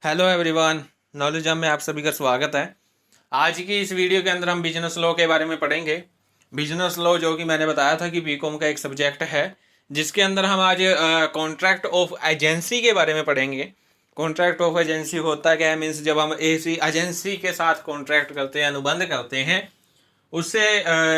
Hello everyone, knowledge hub में आप सभी का स्वागत है। आज की इस वीडियो के अंदर हम बिजनेस लॉ के बारे में पढ़ेंगे। बिजनेस लॉ जो कि मैंने बताया था कि बीकॉम का एक सब्जेक्ट है, जिसके अंदर हम आज कॉन्ट्रैक्ट ऑफ एजेंसी के बारे में पढ़ेंगे। कॉन्ट्रैक्ट ऑफ एजेंसी होता क्या है, मीन्स जब हम ऐसी एजेंसी के साथ कॉन्ट्रैक्ट करते हैं, अनुबंध करते हैं, उससे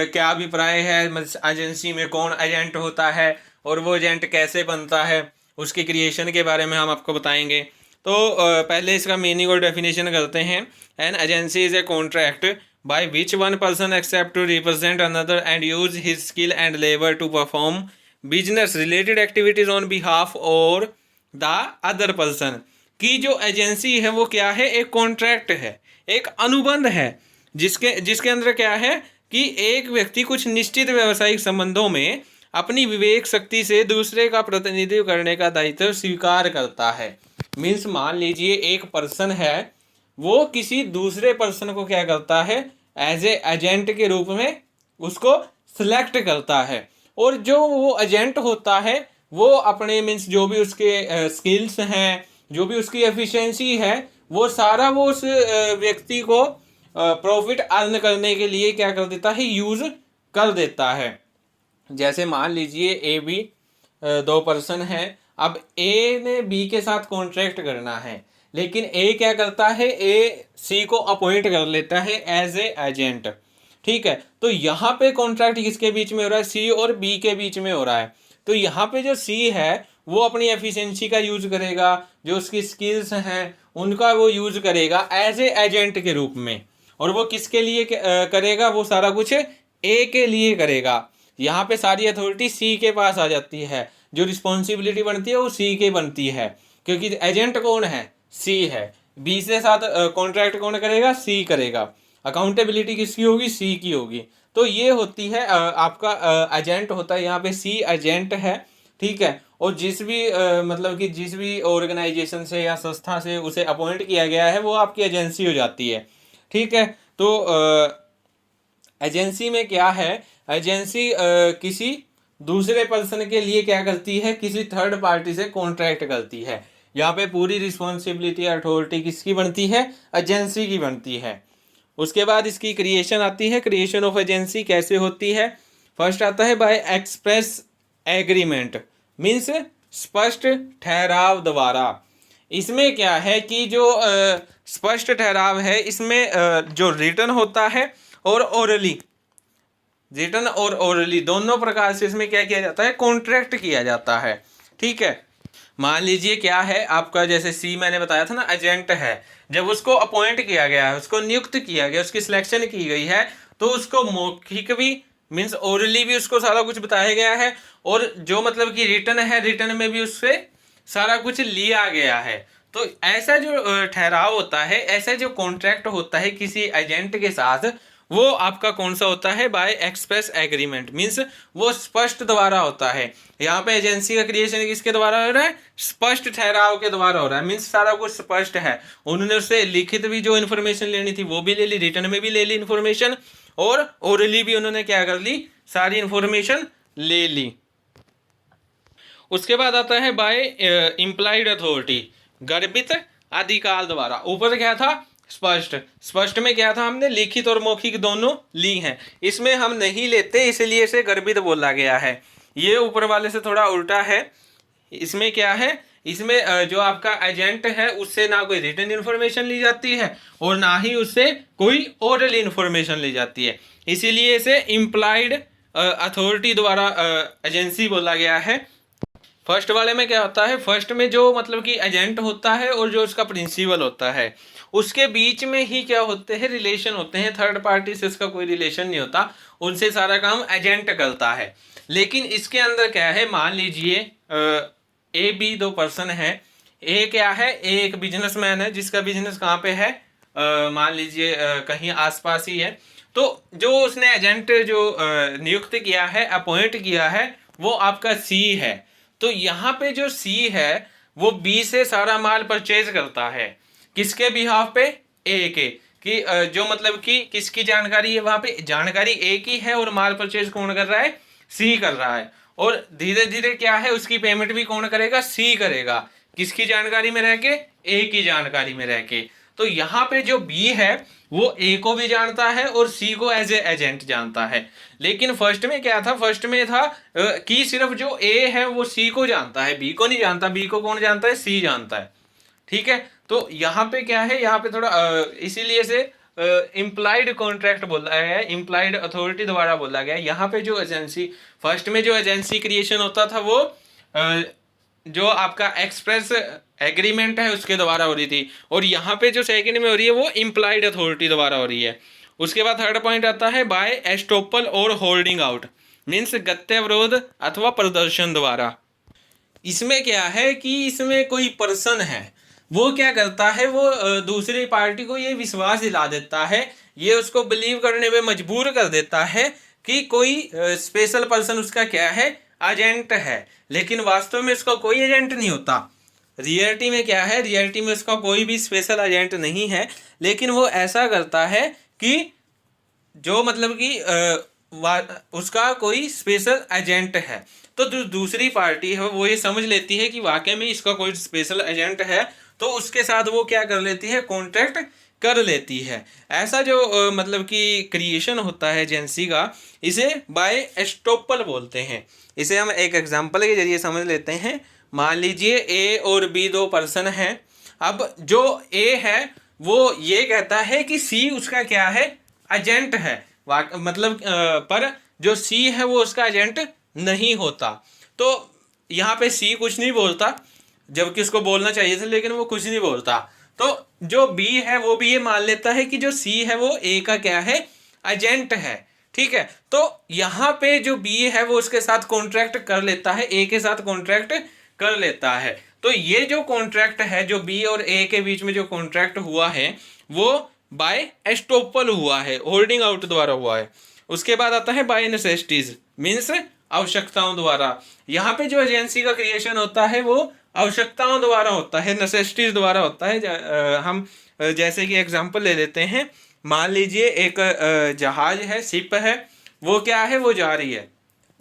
क्या अभिप्राय है, एजेंसी में कौन एजेंट होता है और वो एजेंट कैसे बनता है, उसके क्रिएशन के बारे में हम आपको बताएंगे। तो पहले इसका मीनिंग और डेफिनेशन करते हैं। An agency is a contract by which one person accept to represent another and use his skill and labour to perform business related activities on behalf और द अदर पर्सन। की जो agency है वो क्या है, एक कॉन्ट्रैक्ट है, एक अनुबंध है, जिसके जिसके अंदर क्या है कि एक व्यक्ति कुछ निश्चित व्यावसायिक संबंधों में अपनी विवेक शक्ति से दूसरे का प्रतिनिधित्व करने का दायित्व स्वीकार करता है। मीन्स मान लीजिए एक पर्सन है, वो किसी दूसरे पर्सन को क्या करता है, एज ए एजेंट के रूप में उसको सिलेक्ट करता है, और जो वो एजेंट होता है वो अपने मीन्स जो भी उसके स्किल्स हैं, जो भी उसकी एफिशिएंसी है, वो सारा वो उस व्यक्ति को प्रॉफिट अर्न करने के लिए क्या कर देता है, यूज कर देता है। जैसे मान लीजिए ए बी दो पर्सन है। अब ए ने बी के साथ कॉन्ट्रैक्ट करना है, लेकिन ए क्या करता है, ए सी को अपॉइंट कर लेता है एज ए एजेंट। ठीक है, तो यहाँ पे कॉन्ट्रैक्ट किसके बीच में हो रहा है, सी और बी के बीच में हो रहा है। तो यहाँ पे जो सी है वो अपनी एफिशिएंसी का यूज करेगा, जो उसकी स्किल्स हैं उनका वो यूज करेगा एज ए एजेंट के रूप में। और वो किसके लिए करेगा, वो सारा कुछ ए के लिए करेगा। यहाँ पे सारी अथॉरिटी सी के पास आ जाती है, जो रिस्पॉन्सिबिलिटी बनती है वो सी के बनती है, क्योंकि एजेंट कौन है, सी है। बी से साथ कॉन्ट्रैक्ट कौन करेगा, सी करेगा। अकाउंटेबिलिटी किसकी होगी, सी की होगी। तो ये होती है आपका एजेंट होता है, यहाँ पे सी एजेंट है। ठीक है, और जिस भी मतलब कि जिस भी ऑर्गेनाइजेशन से या संस्था से उसे अपॉइंट किया गया है वो आपकी एजेंसी हो जाती है। ठीक है, तो एजेंसी में क्या है, एजेंसी किसी दूसरे पर्सन के लिए क्या करती है, किसी थर्ड पार्टी से कॉन्ट्रैक्ट करती है। यहाँ पे पूरी रिस्पॉन्सिबिलिटी अथॉरिटी किसकी बनती है, एजेंसी की बनती है। उसके बाद इसकी क्रिएशन आती है। क्रिएशन ऑफ एजेंसी कैसे होती है, फर्स्ट आता है बाय एक्सप्रेस एग्रीमेंट, मीन्स स्पष्ट ठहराव द्वारा। इसमें क्या है कि जो स्पष्ट ठहराव है, इसमें जो रिटन होता है और ओरली, रिटन और ओरली दोनों प्रकार से इसमें क्या किया जाता है, कॉन्ट्रैक्ट किया जाता है। ठीक है, मान लीजिए क्या है आपका, जैसे सी मैंने बताया था ना, एजेंट है। जब उसको अपॉइंट किया गया है, उसको नियुक्त किया गया, उसकी सिलेक्शन की गई है, तो उसको मौखिक भी मीन्स ओरली भी उसको सारा कुछ बताया गया है, और जो मतलब कि रिटन है, रिटन में भी उससे सारा कुछ लिया गया है। तो ऐसा जो ठहराव होता है, ऐसा जो कॉन्ट्रैक्ट होता है किसी एजेंट के साथ, वो आपका कौन सा होता है, बाय एक्सप्रेस एग्रीमेंट, मीन्स वो स्पष्ट द्वारा होता है। यहाँ पे एजेंसी का क्रिएशन किसके द्वारा हो रहा है, स्पष्ट ठहराव के द्वारा हो रहा है, मीन्स सारा कुछ स्पष्ट है। उन्होंने उससे लिखित भी जो इन्फॉर्मेशन लेनी थी वो भी ले ली, रिटर्न में भी ले ली इन्फॉर्मेशन, और ओरली भी उन्होंने क्या कर ली, सारी इन्फॉर्मेशन ले ली। उसके बाद आता है बाय इम्प्लाइड अथॉरिटी, गर्भित अधिकार द्वारा। ऊपर क्या था, स्पष्ट, स्पष्ट में क्या था, हमने लिखित और मौखिक दोनों ली हैं, इसमें हम नहीं लेते, इसलिए इसे गर्भित बोला गया है। ये ऊपर वाले से थोड़ा उल्टा है। इसमें क्या है, इसमें जो आपका एजेंट है उससे ना कोई रिटन इन्फॉर्मेशन ली जाती है और ना ही उससे कोई ओरल इन्फॉर्मेशन ली जाती है, इसीलिए इसे इम्प्लाइड अथॉरिटी द्वारा एजेंसी बोला गया है। फर्स्ट वाले में क्या होता है, फर्स्ट में जो मतलब कि एजेंट होता है और जो उसका प्रिंसिपल होता है, उसके बीच में ही क्या होते हैं, रिलेशन होते हैं। थर्ड पार्टी से इसका कोई रिलेशन नहीं होता, उनसे सारा काम एजेंट करता है। लेकिन इसके अंदर क्या है, मान लीजिए ए बी दो पर्सन है। ए क्या है, ए एक बिजनेसमैन है, जिसका बिजनेस कहाँ पे है, मान लीजिए कहीं आसपास ही है। तो जो उसने एजेंट जो नियुक्त किया है, अपॉइंट किया है, वो आपका सी है। तो यहाँ पे जो सी है वो बी से सारा माल परचेज करता है, किसके बिहाफ पे, ए के, कि जो मतलब कि किसकी जानकारी है, वहां पे जानकारी ए की है और माल परचेज कौन कर रहा है, सी कर रहा है। और धीरे धीरे क्या है, उसकी पेमेंट भी कौन करेगा, सी करेगा। किसकी जानकारी में रह के? ए की जानकारी में रह के। तो यहाँ पे जो बी है वो ए को भी जानता है और सी को एज ए एजेंट जानता है। लेकिन फर्स्ट में क्या था? फर्स्ट में था कि सिर्फ जो ए है वो सी को जानता है, बी को नहीं जानता। बी को कौन जानता है? सी जानता है। ठीक है, तो यहाँ पे क्या है, यहाँ पे थोड़ा इसीलिए से इम्प्लाइड कॉन्ट्रैक्ट बोला गया है, इम्प्लाइड अथॉरिटी द्वारा बोला गया है। यहाँ पे जो एजेंसी, फर्स्ट में जो एजेंसी क्रिएशन होता था वो जो आपका एक्सप्रेस एग्रीमेंट है उसके द्वारा हो रही थी, और यहाँ पे जो सेकंड में हो रही है वो इम्प्लाइड अथॉरिटी द्वारा हो रही है। उसके बाद थर्ड पॉइंट आता है बाय एस्टोपल और होल्डिंग आउट, मीन्स गत्यावरोध अथवा प्रदर्शन द्वारा। इसमें क्या है कि इसमें कोई पर्सन है, वो क्या करता है, वो दूसरी पार्टी को ये विश्वास दिला देता है, ये उसको बिलीव करने में मजबूर कर देता है कि कोई स्पेशल पर्सन उसका क्या है, एजेंट है। लेकिन वास्तव में उसका कोई एजेंट नहीं होता। रियलिटी में क्या है, रियलिटी में उसका कोई भी स्पेशल एजेंट नहीं है, लेकिन वो ऐसा करता है कि जो मतलब कि उसका कोई स्पेशल एजेंट है। तो जो दूसरी पार्टी है वो ये समझ लेती है कि वाकई में इसका कोई स्पेशल एजेंट है, तो उसके साथ वो क्या कर लेती है, कॉन्ट्रैक्ट कर लेती है। ऐसा जो मतलब कि क्रिएशन होता है एजेंसी का, इसे बाय एस्टोपल बोलते हैं। इसे हम एक एग्जांपल के जरिए समझ लेते हैं। मान लीजिए ए और बी दो पर्सन हैं। अब जो ए है वो ये कहता है कि सी उसका क्या है, एजेंट है। मतलब पर जो सी है वो उसका एजेंट नहीं होता। तो यहाँ पे सी कुछ नहीं बोलता, जबकि उसको बोलना चाहिए था, लेकिन वो कुछ नहीं बोलता। तो जो बी है वो भी ये मान लेता है कि जो सी है वो ए का क्या है, एजेंट है। ठीक है, तो यहाँ पे जो बी है वो उसके साथ कॉन्ट्रैक्ट कर लेता है, ए के साथ कॉन्ट्रैक्ट कर लेता है। तो ये जो कॉन्ट्रैक्ट है, जो बी और ए के बीच में जो कॉन्ट्रैक्ट हुआ है वो बाय एस्टोपल हुआ है, होल्डिंग आउट द्वारा हुआ है। उसके बाद आता है बाय नेसेसिटीज, मीन्स आवश्यकताओं द्वारा। यहाँ पे जो एजेंसी का क्रिएशन होता है वो आवश्यकताओं द्वारा होता है, नेसेसिटीज द्वारा होता है। हम जैसे कि एग्जांपल ले लेते हैं। मान लीजिए एक जहाज है, शिप है, वो क्या है, वो जा रही है,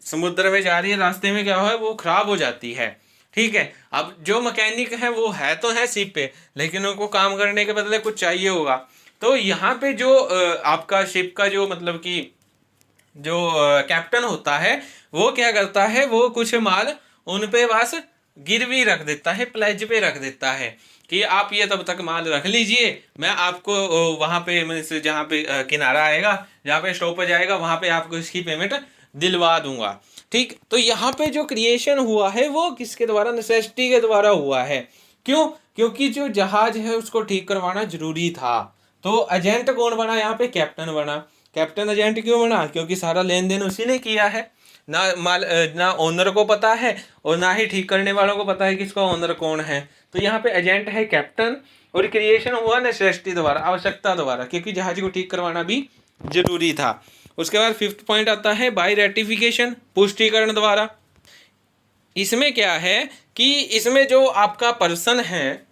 समुद्र में जा रही है, रास्ते में क्या है, वो खराब हो जाती है। ठीक है, अब जो मैकेनिक है वो है तो है शिप पे, लेकिन उनको काम करने के बदले कुछ चाहिए होगा। तो यहाँ पे जो आपका शिप का जो मतलब कि जो कैप्टन होता है वो क्या करता है, वो कुछ माल उन पे बस गिरवी रख देता है, प्लेज पे रख देता है कि आप ये तब तक माल रख लीजिए, मैं आपको वहाँ पे मीन्स जहाँ पे किनारा आएगा, जहाँ पे स्टॉप हो जाएगा, वहाँ पे आपको इसकी पेमेंट दिलवा दूंगा। ठीक, तो यहाँ पे जो क्रिएशन हुआ है वो किसके द्वारा, नेसेसिटी के द्वारा हुआ है। क्यों? क्योंकि जो जहाज है उसको ठीक करवाना जरूरी था। तो एजेंट कौन बना यहाँ पे, कैप्टन बना। कैप्टन एजेंट क्यों बना? क्योंकि सारा लेन देन उसी ने किया है, ना ओनर को पता है और ना ही ठीक करने वालों को पता है कि इसका ओनर कौन है। तो यहाँ पे एजेंट है कैप्टन, और क्रिएशन हुआ नेसेसिटी द्वारा, आवश्यकता द्वारा, क्योंकि जहाज को ठीक करवाना भी जरूरी था। उसके बाद फिफ्थ पॉइंट आता है बाय रेटिफिकेशन, पुष्टिकरण द्वारा। इसमें क्या है कि इसमें जो आपका पर्सन है,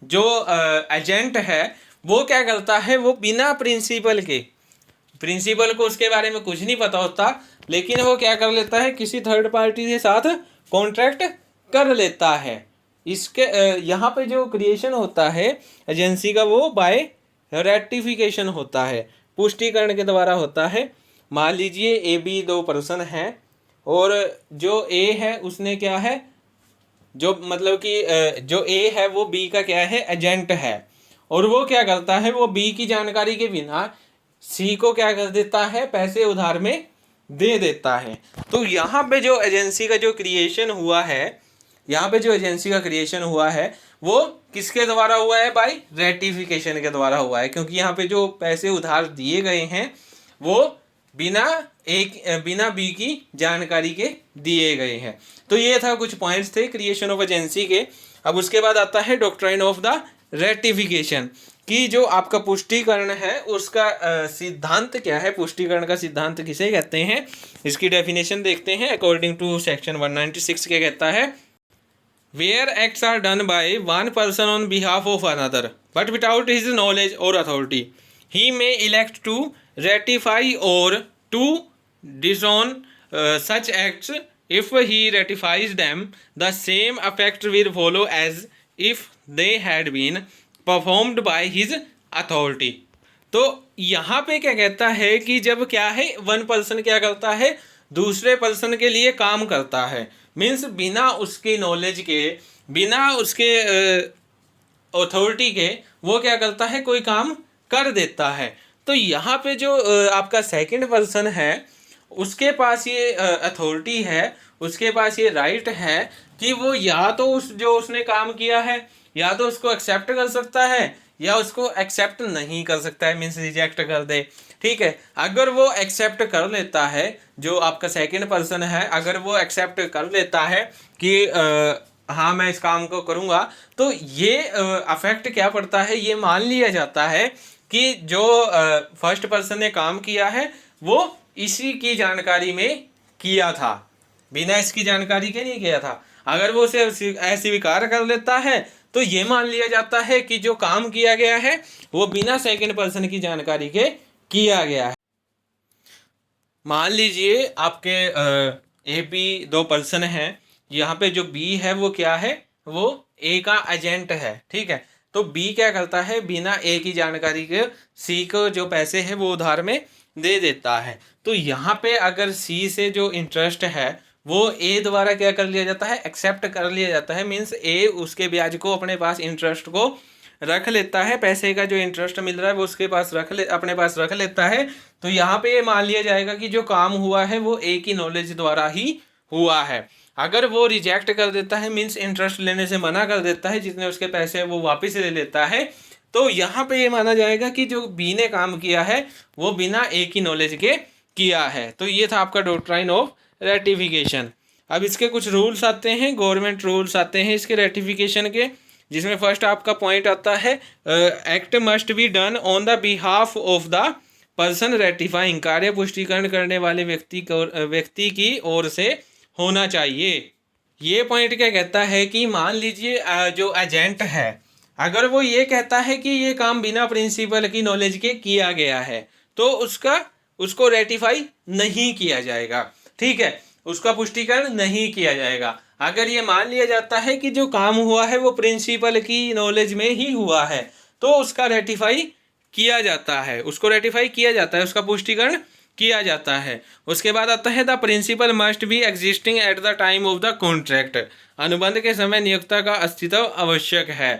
जो एजेंट है, वो क्या करता है, वो बिना प्रिंसिपल को उसके बारे में कुछ नहीं पता होता, लेकिन वो क्या कर लेता है, किसी थर्ड पार्टी के साथ कॉन्ट्रैक्ट कर लेता है। इसके यहाँ पे जो क्रिएशन होता है एजेंसी का वो बाय रेटिफिकेशन होता है, पुष्टिकरण के द्वारा होता है। मान लीजिए ए बी दो पर्सन हैं, और जो ए है उसने क्या है, जो मतलब कि जो ए है वो बी का क्या है, एजेंट है, और वो क्या करता है, वो बी की जानकारी के बिना सी को क्या कर देता है, पैसे उधार में दे देता है। तो यहाँ पे जो एजेंसी का जो क्रिएशन हुआ है, यहाँ पे जो एजेंसी का क्रिएशन हुआ है वो किसके द्वारा हुआ है, बाय रेटिफिकेशन के द्वारा हुआ है। क्योंकि यहाँ पे जो पैसे उधार दिए गए हैं वो बिना बी की जानकारी के दिए गए हैं। तो ये था कुछ पॉइंट्स थे क्रिएशन ऑफ एजेंसी के। अब उसके बाद आता है डॉक्ट्राइन ऑफ द रेटिफिकेशन, कि जो आपका पुष्टिकरण है उसका सिद्धांत क्या है, पुष्टिकरण का सिद्धांत किसे कहते हैं, इसकी डेफिनेशन देखते हैं। अकॉर्डिंग टू सेक्शन 196 क्या कहता है, where acts are done by one person on behalf of another but without his knowledge और authority, he may elect to ratify और to disown such acts if he ratifies them the same effect will follow as if they had been performed by his authority. तो यहाँ पे क्या कहता है कि जब क्या है वन पर्सन क्या करता है, दूसरे पर्सन के लिए काम करता है, मीन्स बिना उसकी नॉलेज के, बिना उसके अथॉरिटी के वो क्या करता है, कोई काम कर देता है। तो यहाँ पे जो आपका सेकंड पर्सन है उसके पास ये अथॉरिटी है, उसके पास ये राइट है कि वो या तो उस जो उसने काम किया है या तो उसको एक्सेप्ट कर सकता है या उसको एक्सेप्ट नहीं कर सकता है, मीन्स रिजेक्ट कर दे। ठीक है, अगर वो एक्सेप्ट कर लेता है, जो आपका सेकंड पर्सन है अगर वो एक्सेप्ट कर लेता है कि हाँ मैं इस काम को करूँगा, तो ये अफेक्ट क्या पड़ता है, ये मान लिया जाता है कि जो फर्स्ट पर्सन ने काम किया है वो इसी की जानकारी में किया था, बिना इसकी जानकारी के नहीं किया था। अगर वो उसे अस्वीकार कर लेता है तो ये मान लिया जाता है कि जो काम किया गया है वो बिना सेकंड पर्सन की जानकारी के किया गया है। मान लीजिए आपके ए बी दो पर्सन हैं, यहाँ पे जो बी है वो क्या है, वो ए का एजेंट है। ठीक है, तो बी क्या करता है, बिना ए की जानकारी के सी को जो पैसे है वो उधार में दे देता है। तो यहाँ पे अगर सी से जो इंटरेस्ट है वो ए द्वारा क्या कर लिया जाता है, एक्सेप्ट कर लिया जाता है, मीन्स ए उसके ब्याज को अपने पास, इंटरेस्ट को रख लेता है, पैसे का जो इंटरेस्ट मिल रहा है वो उसके पास अपने पास रख लेता है। तो यहाँ पे ये मान लिया जाएगा कि जो काम हुआ है वो ए की नॉलेज द्वारा ही हुआ है। अगर वो रिजेक्ट कर देता है, मीन्स इंटरेस्ट लेने से मना कर देता है, जितने उसके पैसे है वो वापस ले लेता है, तो यहाँ पे ये माना जाएगा कि जो बी ने काम किया है वो बिना ए की नॉलेज के किया है। तो ये था आपका डॉक्ट्राइन ऑफ रेटिफिकेशन। अब इसके कुछ रूल्स आते हैं, गवर्नमेंट रूल्स आते हैं इसके रेटिफिकेशन के, जिसमें फर्स्ट आपका पॉइंट आता है act must be done on the behalf of the person ratifying, कार्य पुष्टिकरण करने वाले व्यक्ति की ओर से होना चाहिए। ये पॉइंट क्या कहता है कि मान लीजिए जो एजेंट है अगर वो ये कहता है कि ये काम बिना प्रिंसिपल की नॉलेज के किया गया है तो उसको रेटिफाई नहीं किया जाएगा। ठीक है, उसका पुष्टिकरण नहीं किया जाएगा। अगर ये मान लिया जाता है कि जो काम हुआ है वो प्रिंसिपल की नॉलेज में ही हुआ है तो उसका रेटिफाई किया जाता है, उसको रेटिफाई किया जाता है, उसका पुष्टिकरण किया जाता है। उसके बाद आता है the principal must be existing at the time of the contract, अनुबंध के समय नियोक्ता का अस्तित्व आवश्यक है।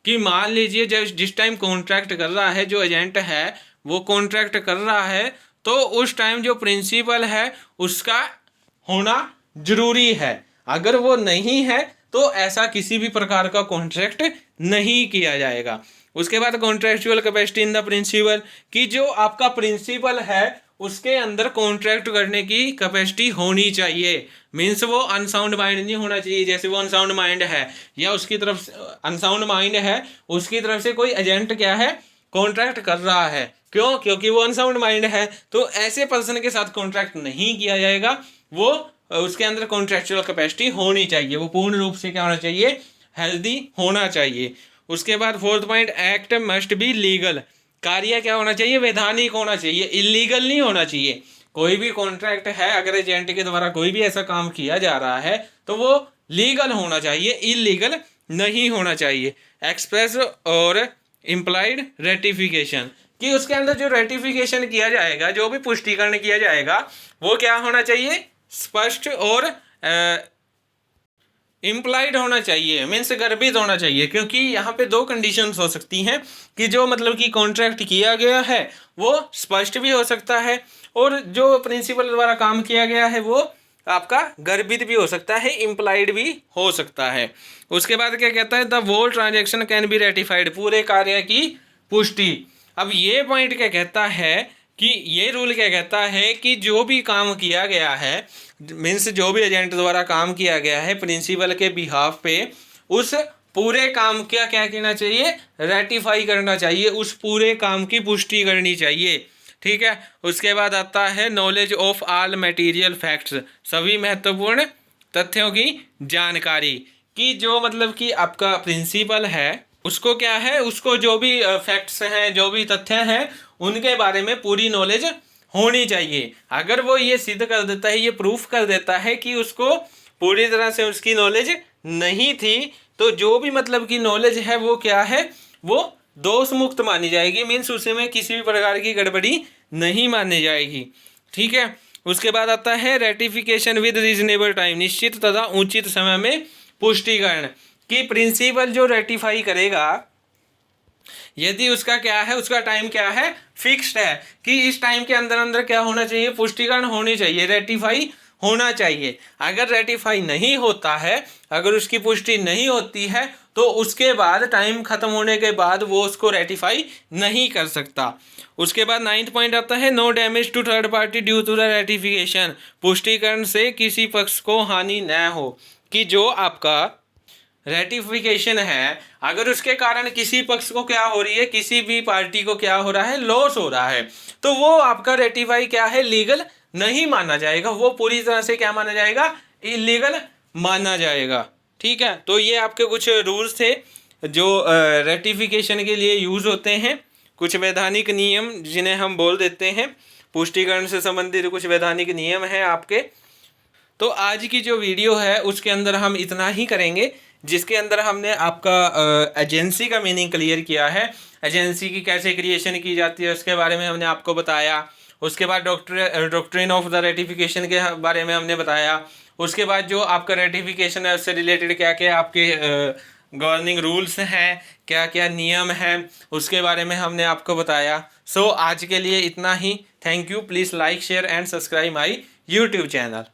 कि मान लीजिए जब जिस टाइम कॉन्ट्रैक्ट कर रहा है जो एजेंट है वो कॉन्ट्रैक्ट कर रहा है तो उस टाइम जो प्रिंसिपल है उसका होना जरूरी है। अगर वो नहीं है तो ऐसा किसी भी प्रकार का कॉन्ट्रैक्ट नहीं किया जाएगा। उसके बाद contractual capacity in the principal, कि जो आपका प्रिंसिपल है उसके अंदर कॉन्ट्रैक्ट करने की कैपेसिटी होनी चाहिए, मीन्स वो अनसाउंड माइंड नहीं होना चाहिए। जैसे वो अनसाउंड माइंड है या उसकी तरफ अनसाउंड माइंड है, उसकी तरफ से कोई एजेंट क्या है कॉन्ट्रैक्ट कर रहा है, क्यों, क्योंकि वो अनसाउंड माइंड है। तो ऐसे पर्सन के साथ कॉन्ट्रैक्ट नहीं किया जाएगा, वो उसके अंदर कॉन्ट्रेक्चुअल कैपेसिटी होनी चाहिए, वो पूर्ण रूप से क्या होना चाहिए, हेल्दी होना चाहिए। उसके बाद fourth point, act must be legal, कार्य क्या होना चाहिए, वैधानिक होना चाहिए, इलीगल नहीं होना चाहिए। कोई भी कॉन्ट्रैक्ट है अगर एजेंट के द्वारा कोई भी ऐसा काम किया जा रहा है तो वो लीगल होना चाहिए, इलीगल नहीं होना चाहिए। एक्सप्रेस और इम्प्लाइड रेटिफिकेशन, कि उसके अंदर जो रेटिफिकेशन किया जाएगा, जो भी पुष्टिकरण किया जाएगा वो क्या होना चाहिए, स्पष्ट और इम्प्लाइड होना चाहिए, मीन्स गर्भित होना चाहिए। क्योंकि यहाँ पे दो कंडीशंस हो सकती हैं कि जो मतलब कि कॉन्ट्रैक्ट किया गया है वो स्पष्ट भी हो सकता है और जो प्रिंसिपल द्वारा काम किया गया है वो आपका गर्भित भी हो सकता है, इम्प्लाइड भी हो सकता है। उसके बाद क्या कहता है, the whole transaction can be ratified, पूरे कार्य की पुष्टि। अब ये पॉइंट क्या कहता है कि ये रूल क्या कहता है कि जो भी काम किया गया है, मीन्स जो भी एजेंट द्वारा काम किया गया है प्रिंसिपल के बिहाफ पे, उस पूरे काम का क्या कहना चाहिए, रेटिफाई करना चाहिए, उस पूरे काम की पुष्टि करनी चाहिए। ठीक है, उसके बाद आता है knowledge of all material facts, सभी महत्वपूर्ण तथ्यों की जानकारी, कि जो मतलब कि आपका प्रिंसिपल है उसको क्या है, उसको जो भी फैक्ट्स हैं, जो भी तथ्य हैं उनके बारे में पूरी नॉलेज होनी चाहिए। अगर वो ये सिद्ध कर देता है, ये प्रूफ कर देता है कि उसको पूरी तरह से उसकी नॉलेज नहीं थी, तो जो भी मतलब की नॉलेज है वो क्या है, वो दोष मुक्त मानी जाएगी। मीन्स उसमें किसी भी प्रकार की गड़बड़ी नहीं मानी जाएगी। ठीक है। उसके बाद आता है रेटिफिकेशन विद रीजनेबल टाइम, निश्चित तथा उचित समय में पुष्टिकरण। कि प्रिंसिपल जो रेटिफाई करेगा, यदि उसका क्या है, उसका टाइम क्या है, फिक्स्ड है कि इस टाइम के अंदर अंदर क्या होना चाहिए, पुष्टिकरण होनी चाहिए, रेटिफाई होना चाहिए। अगर रेटिफाई नहीं होता है, अगर उसकी पुष्टि नहीं होती है, तो उसके बाद टाइम खत्म होने के बाद वो उसको रेटिफाई नहीं कर सकता। उसके बाद 9th पॉइंट आता है no damage to third party due to the ratification, पुष्टिकरण से किसी पक्ष को हानि न हो। कि जो आपका रेटिफिकेशन है, अगर उसके कारण किसी पक्ष को क्या हो रही है, किसी भी पार्टी को क्या हो रहा है, लॉस हो रहा है, तो वो आपका रेटिफाई क्या है, लीगल नहीं माना जाएगा। वो पूरी तरह से क्या माना जाएगा, इलीगल माना जाएगा। ठीक है। तो ये आपके कुछ रूल्स थे जो रेटिफिकेशन के लिए यूज होते हैं। कुछ वैधानिक नियम जिन्हें हम बोल देते हैं, पुष्टिकरण से संबंधित कुछ वैधानिक नियम हैं आपके। तो आज की जो वीडियो है उसके अंदर हम इतना ही करेंगे, जिसके अंदर हमने आपका एजेंसी का मीनिंग क्लियर किया है, एजेंसी की कैसे क्रिएशन की जाती है उसके बारे में हमने आपको बताया। उसके बाद डॉक्ट्रिन ऑफ द रेटिफिकेशन के बारे में हमने बताया। उसके बाद जो आपका रेटिफिकेशन है उससे रिलेटेड क्या क्या आपके गवर्निंग रूल्स हैं, क्या क्या नियम हैं, उसके बारे में हमने आपको बताया। सो आज के लिए इतना ही। Thank you. Please like share and subscribe my YouTube channel.